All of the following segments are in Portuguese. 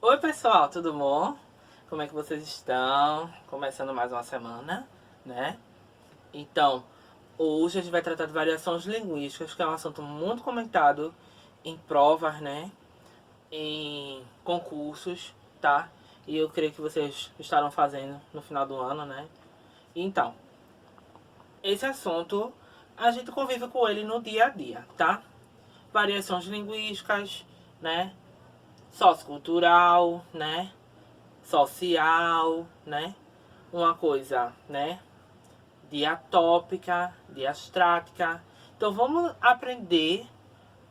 Oi pessoal, tudo bom? Como é que vocês estão? Começando mais uma semana, né? Então, hoje a gente vai tratar de variações linguísticas, que é um assunto muito comentado em provas, né? Em concursos, tá? E eu creio que vocês estarão fazendo no final do ano, né? Então, esse assunto a gente convive com ele no dia a dia, tá? Variações linguísticas, né? Sociocultural, né? Social, né? Uma coisa, né? Diatópica, diastrática. Então vamos aprender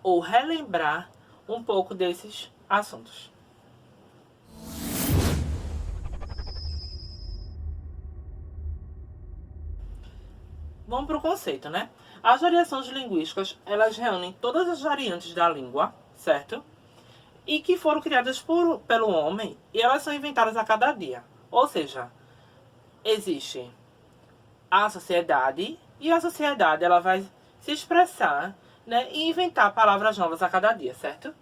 ou relembrar um pouco desses assuntos. Vamos para o conceito, né? As variações linguísticas, elas reúnem todas as variantes da língua, certo? E que foram criadas pelo homem e elas são inventadas a cada dia. Ou seja, existe a sociedade e a sociedade ela vai se expressar, né, e inventar palavras novas a cada dia, certo?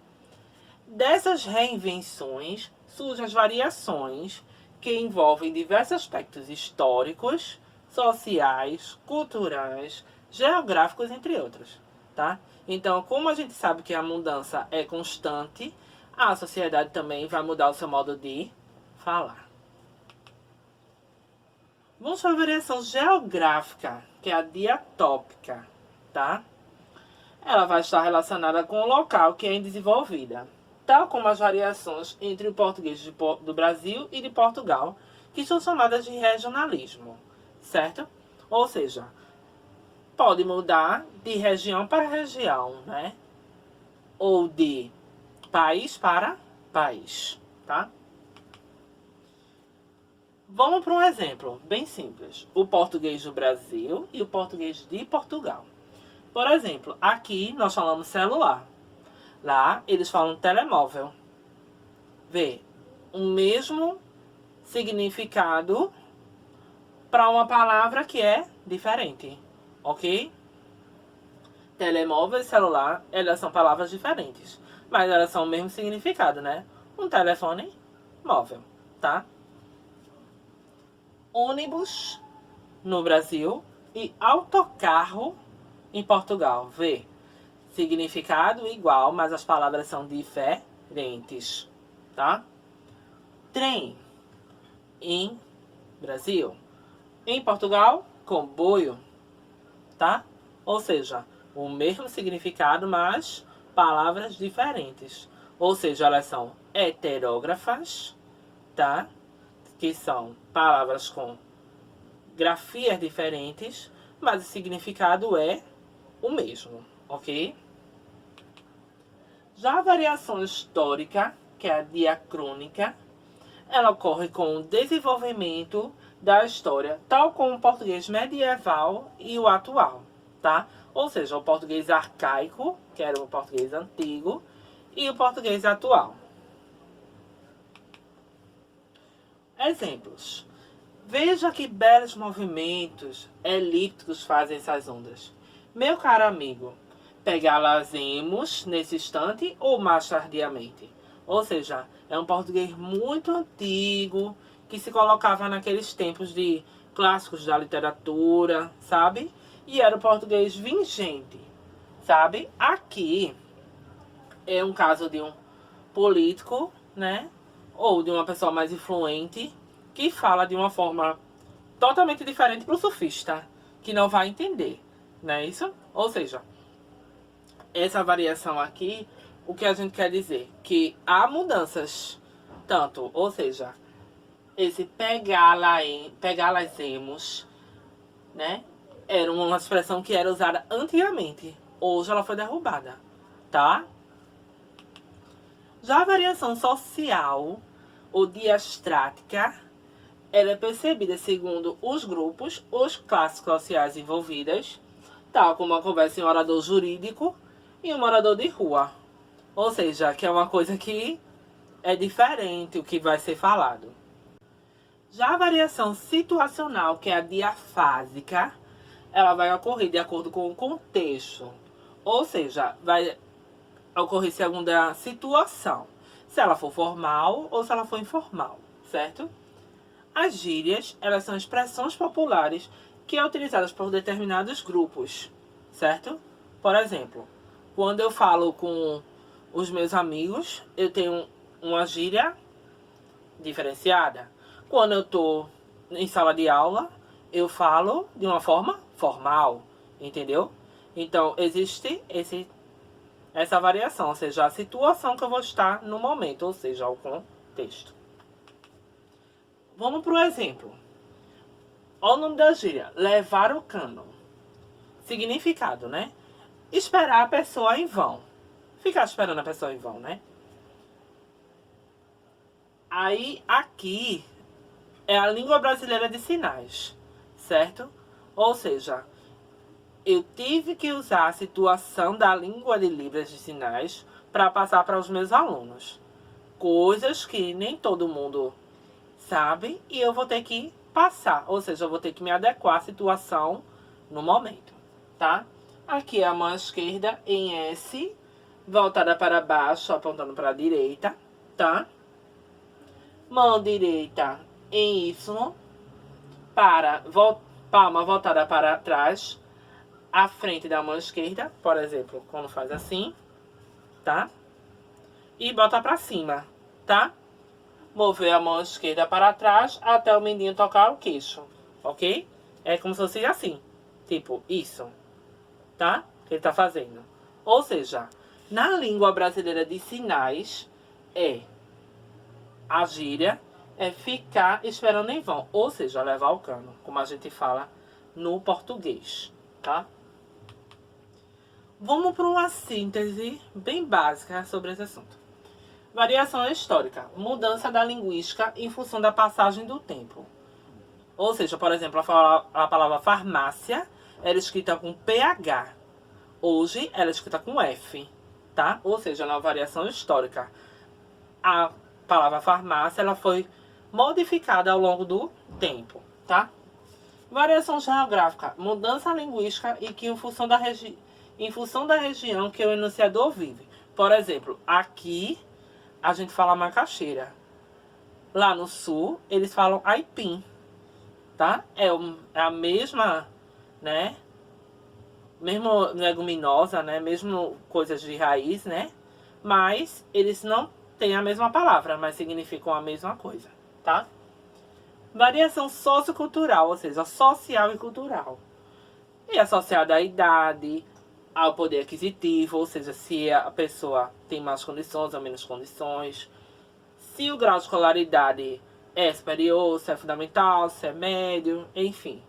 Dessas reinvenções surgem as variações que envolvem diversos aspectos históricos, sociais, culturais, geográficos, entre outros, tá? Então, como a gente sabe que a mudança é constante, a sociedade também vai mudar o seu modo de falar. Vamos para a variação geográfica, que é a diatópica, tá? Ela vai estar relacionada com o local que é desenvolvida, tal como as variações entre o português do Brasil e de Portugal, que são chamadas de regionalismo, certo? Ou seja, pode mudar de região para região, né? Ou de país para país, tá? Vamos para um exemplo bem simples. O português do Brasil e o português de Portugal. Por exemplo, aqui nós falamos celular. Lá eles falam telemóvel. Vê, o mesmo significado para uma palavra que é diferente, ok? Telemóvel e celular, elas são palavras diferentes, mas elas são o mesmo significado, né? Um telefone móvel, tá? Ônibus no Brasil e autocarro em Portugal. Vê, significado igual, mas as palavras são diferentes, tá? Trem em Brasil. Em Portugal, comboio, tá? Ou seja, o mesmo significado, mas palavras diferentes. Ou seja, elas são heterógrafas, tá? Que são palavras com grafias diferentes, mas o significado é o mesmo, ok? Já a variação histórica, que é a diacrônica, ela ocorre com o desenvolvimento da história, tal como o português medieval e o atual, tá? Ou seja, o português arcaico, que era o português antigo, e o português atual. Exemplos. Veja que belos movimentos elípticos fazem essas ondas. Meu caro amigo, pegá-las-emos nesse instante ou mais tardiamente? Ou seja, é um português muito antigo que se colocava naqueles tempos de clássicos da literatura, sabe? E era o português vingente, sabe? Aqui é um caso de um político, né? Ou de uma pessoa mais influente que fala de uma forma totalmente diferente para o surfista, que não vai entender, não é isso? Ou seja, essa variação aqui, o que a gente quer dizer? Que há mudanças, tanto, ou seja, esse pegá-las-emos, né? Era uma expressão que era usada antigamente. Hoje ela foi derrubada, tá? Já a variação social, ou diastrática, ela é percebida segundo os grupos, os classes sociais envolvidas, tal como a conversa em um orador jurídico e um morador de rua. Ou seja, que é uma coisa que é diferente o que vai ser falado. Já a variação situacional, que é a diafásica, ela vai ocorrer de acordo com o contexto. Ou seja, vai ocorrer segundo a situação. se ela for formal ou se ela for informal, certo? As gírias, elas são expressões populares que são utilizadas por determinados grupos, certo? Por exemplo, quando eu falo com os meus amigos, eu tenho uma gíria diferenciada. Quando eu estou em sala de aula, eu falo de uma forma formal, entendeu? Então, existe essa variação, ou seja, a situação que eu vou estar no momento, ou seja, o contexto. Vamos para o exemplo. Olha o nome da gíria, levar o cano. Significado, né? Esperar a pessoa em vão. Ficar esperando a pessoa em vão, né? Aí, aqui, é a língua brasileira de sinais, certo? Ou seja, eu tive que usar a situação da língua de Libras de sinais para passar para os meus alunos. Coisas que nem todo mundo sabe e eu vou ter que passar. Ou seja, eu vou ter que me adequar à situação no momento, tá? Aqui é a mão esquerda em S, voltada para baixo, apontando para a direita, tá? Mão direita em Y, palma voltada para trás, à frente da mão esquerda, por exemplo, quando faz assim, tá? E bota pra cima, tá? Mover a mão esquerda para trás até o mindinho tocar o queixo, ok? É como se fosse assim, tipo isso, tá? Que ele tá fazendo. Ou seja, na língua brasileira de sinais, a gíria é ficar esperando em vão, ou seja, levar o cano, como a gente fala no português, tá? Vamos para uma síntese bem básica sobre esse assunto. Variação histórica, mudança da linguística em função da passagem do tempo. Ou seja, por exemplo, a palavra farmácia era escrita com PH. Hoje ela é escrita com F, tá? Ou seja, na variação histórica. A palavra farmácia ela foi modificada ao longo do tempo, tá? Variação geográfica, mudança linguística e que em função da região que o enunciador vive. Por exemplo, aqui a gente fala macaxeira. Lá no sul, eles falam aipim, tá? É a mesma, né? Mesmo leguminosa, né? Mesmo coisas de raiz, né? Mas eles não têm a mesma palavra, mas significam a mesma coisa, tá? Variação sociocultural, ou seja, social e cultural. E associada à idade, ao poder aquisitivo, ou seja, se a pessoa tem mais condições ou menos condições, se o grau de escolaridade é superior, se é fundamental, se é médio, enfim.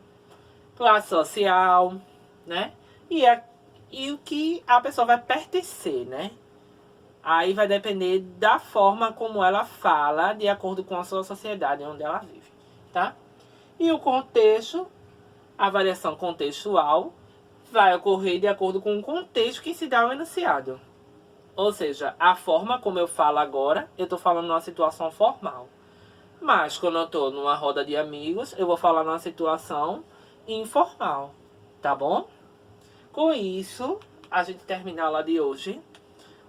Classe social, né? E o que a pessoa vai pertencer, né? Aí vai depender da forma como ela fala, de acordo com a sua sociedade onde ela vive, tá? E o contexto, a variação contextual, vai ocorrer de acordo com o contexto que se dá o enunciado. Ou seja, a forma como eu falo agora, eu estou falando numa situação formal. Mas quando eu estou numa roda de amigos, eu vou falar numa situação informal, tá bom? Com isso, a gente termina a aula de hoje.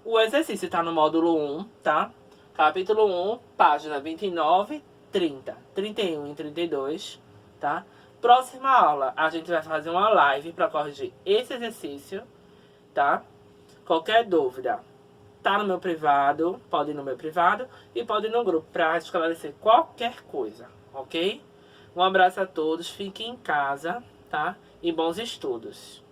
O exercício está no módulo 1, tá? Capítulo 1, página 29, 30, 31 e 32, tá? Próxima aula, a gente vai fazer uma live para corrigir esse exercício, tá? Qualquer dúvida, tá no meu privado, pode ir no meu privado e pode ir no grupo para esclarecer qualquer coisa, ok? Um abraço a todos, fiquem em casa, tá? E bons estudos.